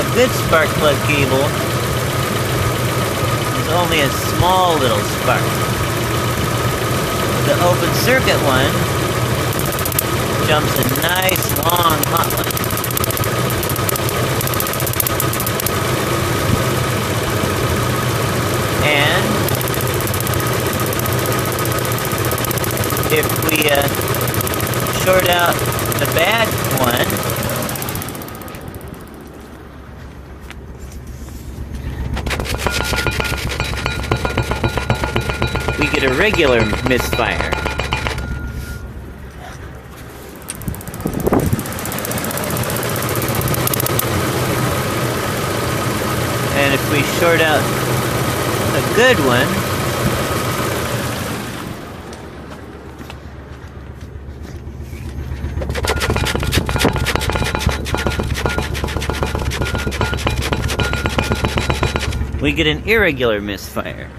a good spark plug cable is only a small little spark. The open circuit one jumps a nice long hot one. And if we short out the bad one, we get a regular misfire. And if we short out a good one, we get an irregular misfire.